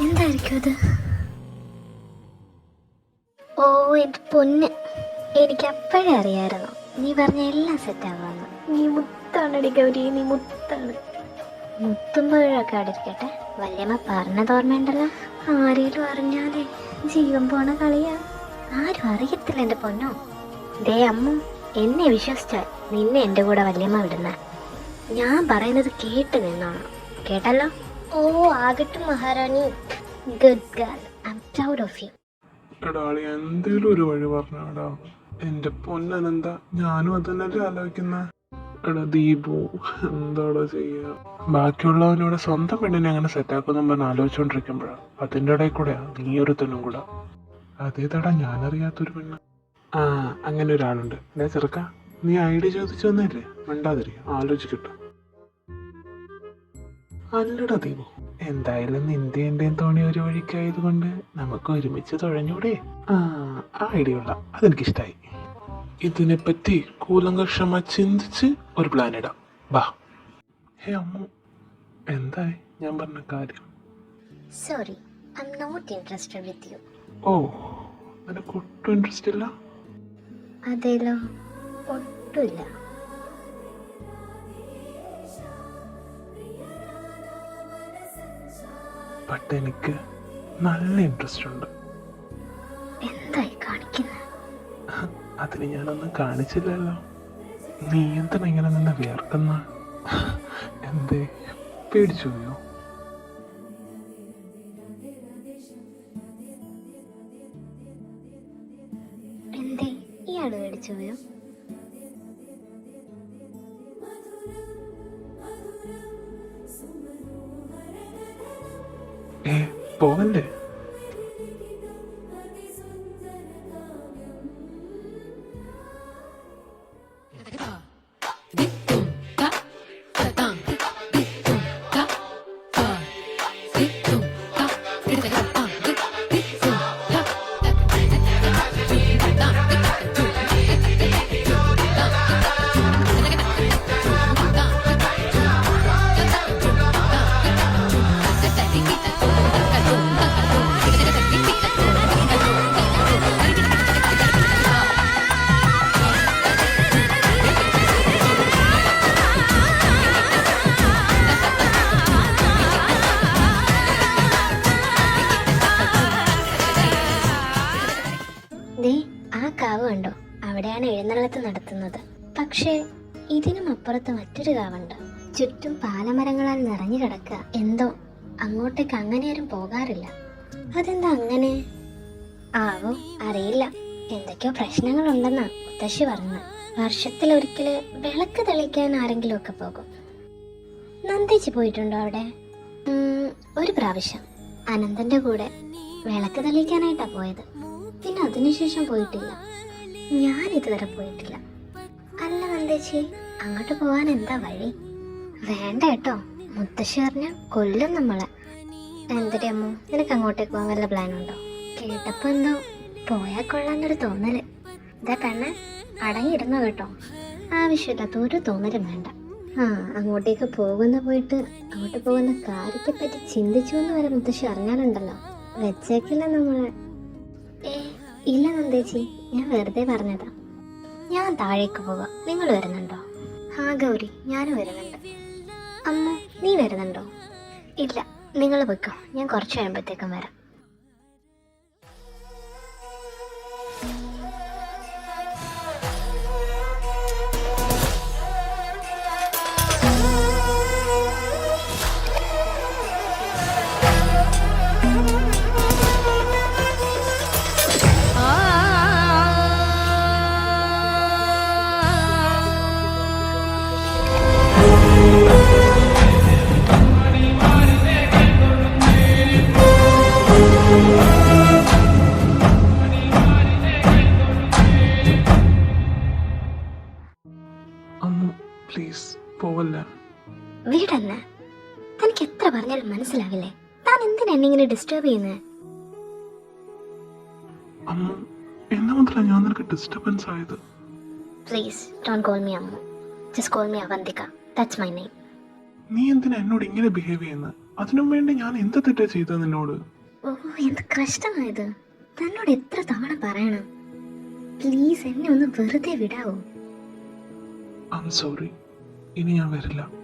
എന്തായിരിക്കും അത്? ഓ എൻ്റെ പൊന്ന്, എനിക്ക് അപ്പോഴേ അറിയാമായിരുന്നു നീ പറഞ്ഞ എല്ലാം സെറ്റാവാന്ന്. നീ മുത്താണടി ഗൗരി, നീ മുത്താണ്. മുത്തുമ്പോഴൊക്കെ അവിടെ ഇരിക്കട്ടെ, വല്യമ്മ പറഞ്ഞത് ഓർമ്മയുണ്ടല്ലോ, ആരെങ്കിലും അറിഞ്ഞാലേ ജീവൻ പോണ കളിയാ. ആരും അറിയത്തില്ല എൻ്റെ പൊന്നോ. ദേ അമ്മു, എന്നെ വിശ്വസിച്ചാൽ നിന്നെ എൻ്റെ കൂടെ വല്യമ്മ വിടുന്ന. ഞാൻ പറയുന്നത് കേട്ട് നിന്നോണം, കേട്ടല്ലോ? ഓ ആകട്ടെ മഹാറാണി, good girl, I am proud of you. എടാ എന്തേലും ഒരു വഴി പറഞ്ഞാടാ. എന്റെ പൊന്നനന്ത, ഞാനും അതന്നല്ലേ ആലോചിക്കുന്ന. എടാ ദീപു, എന്താടാ ചെയ്യാ? ബാക്കിയുള്ളവനോട് സ്വന്തം പെണ്ണിനെ അങ്ങനെ സെറ്റാക്കുന്നും പറഞ്ഞ് ആലോചിച്ചോണ്ടിരിക്കുമ്പോഴാ അതിൻ്റെ ഇടയിൽ കൂടെയാ നീ ഒരുത്തനും കൂടെ. അതേതാടാ ഞാനറിയാത്തൊരു പെണ്ണ്. ആ, അങ്ങനെ ഒരാളുണ്ട്. ഞാൻ ചെറുക്ക, നീ ഐഡിയ ചോദിച്ചു വന്നല്ലേ, മിണ്ടാതിരിക്കും, ആലോചിക്കട്ടോ. അല്ലടാ ദീപു, എന്തായാലും നിന്റെയും തോണി ഒരു വഴിക്കായതുകൊണ്ട് നമുക്ക് ഒരുമിച്ച് തുഴഞ്ഞൂടെ? ആ ഐഡിയ ഉള്ള, അതെനിക്കിഷ്ടായി. ഇതിനെപ്പറ്റി കൂലങ്കക്ഷമ ചിന്തിച്ച് ഒരു പ്ലാൻ ഇടാം, ബാ. ഹേ അമ്മു, എന്തായി ഞാൻ പറഞ്ഞ കാര്യം? Sorry, I am not interested with you. ഓ, നിനക്ക് ഒട്ടും ഇൻട്രസ്റ്റ് ഇല്ല? അതേലോ, ഒട്ടുമില്ല. ബട്ട് എനിക്ക് നല്ല ഇൻട്രസ്റ്റ് ഉണ്ട്. എന്തായി കാണിക്കുന്നത്? അതിന് ഞാനൊന്നും കാണിച്ചില്ലല്ലോ. നീ എന്തിനാ ഇങ്ങനെ നിന്ന് വിയർക്കുന്ന? എന്തേ, പേടിച്ചു പോയോ? എന്തേ, ഇയാള് പേടിച്ചു പോയോ? പോവല്ലേ? ആ കാവ് കണ്ടോ? അവിടെയാണ് എഴുന്നള്ളത്ത് നടത്തുന്നത്. പക്ഷേ ഇതിനും അപ്പുറത്ത് മറ്റൊരു കാവുണ്ട്. ചുറ്റും പാലമരങ്ങളാൽ നിറഞ്ഞു കിടക്കുക. എന്തോ അങ്ങോട്ടേക്ക് അങ്ങനെ ആരും പോകാറില്ല. അതെന്താ അങ്ങനെ ആവോ, അറിയില്ല. എന്തൊക്കെയോ പ്രശ്നങ്ങളുണ്ടെന്നാ മുത്തശ്ശി പറഞ്ഞത്. വർഷത്തിലൊരിക്കല് വിളക്ക് തെളിയിക്കാൻ ആരെങ്കിലും ഒക്കെ പോകും. നന്ദേച്ചി പോയിട്ടുണ്ടോ അവിടെ? ഒരു പ്രാവശ്യം അനന്തന്റെ കൂടെ വിളക്ക് തെളിയിക്കാനായിട്ടാ പോയത്. പിന്നെ അതിനുശേഷം പോയിട്ടില്ല. ഞാൻ ഇതുവരെ പോയിട്ടില്ല. അല്ല നന്ദേച്ചി, അങ്ങോട്ട് പോവാൻ എന്താ വഴി? വേണ്ട കേട്ടോ, മുത്തശ്ശി പറഞ്ഞ കൊല്ലും നമ്മളെ. എന്തിരി അമ്മു, നിനക്ക് അങ്ങോട്ടേക്ക് പോകാൻ വല്ല പ്ലാനുണ്ടോ? കേട്ടപ്പോ എന്തോ പോയാൽ കൊള്ളാന്നൊരു തോന്നല്. ഇതാ പെണ്ണെ, അടങ്ങിയിരുന്നോ കേട്ടോ. ആവശ്യമില്ലാത്ത ഒരു തോന്നലും വേണ്ട. അങ്ങോട്ടേക്ക് അങ്ങോട്ട് പോകുന്ന കാര്യത്തെ പറ്റി ചിന്തിച്ചു എന്ന് വരെ മുത്തശ്ശി അറിഞ്ഞാലുണ്ടല്ലോ, വെച്ചേക്കില്ല നമ്മളെ. ഇല്ല നന്ദേച്ചി, ഞാൻ വെറുതെ പറഞ്ഞതാ. ഞാൻ താഴേക്ക് പോകാം, നിങ്ങൾ വരുന്നുണ്ടോ? ഗൗരി, ഞാനും വരുന്നുണ്ട്. അമ്മ, നീ വരുന്നുണ്ടോ? ഇല്ല, നിങ്ങൾ വെക്കോ, ഞാൻ കുറച്ച് കഴിയുമ്പോഴത്തേക്കും വരാം. പ്ലീസ് പോവല്ല. വീടല്ല, തനിക്ക് എത്ര പറഞ്ഞാലും മനസ്സിലാവില്ലേ? താൻ എന്തിനാ എന്നെ ഇങ്ങനെ ഡിസ്റ്റർബ് ചെയ്യുന്നത്? അമ്മ, എന്നെ മുതലാ ഞാൻ നിനക്ക് ഡിസ്റ്റർബൻസ് ആയത്? Please don't call me Ammu, just call me Avantika. That's my name. നീ എന്തിനാ എന്നോട് ഇങ്ങനെ ബിഹേവ് ചെയ്യുന്നത്? അതിനും വേണ്ടി ഞാൻ എന്ത് തെറ്റാ ചെയ്തത് നിന്നോട്? ഓ, എന്ത് കഷ്ടമായത്. തന്നോട് എത്ര തവണ പറയണം? പ്ലീസ് എന്നെ ഒന്ന് വെറുതെ വിടാവോ? I am sorry. ഇനി ഞാൻ വരില്ല.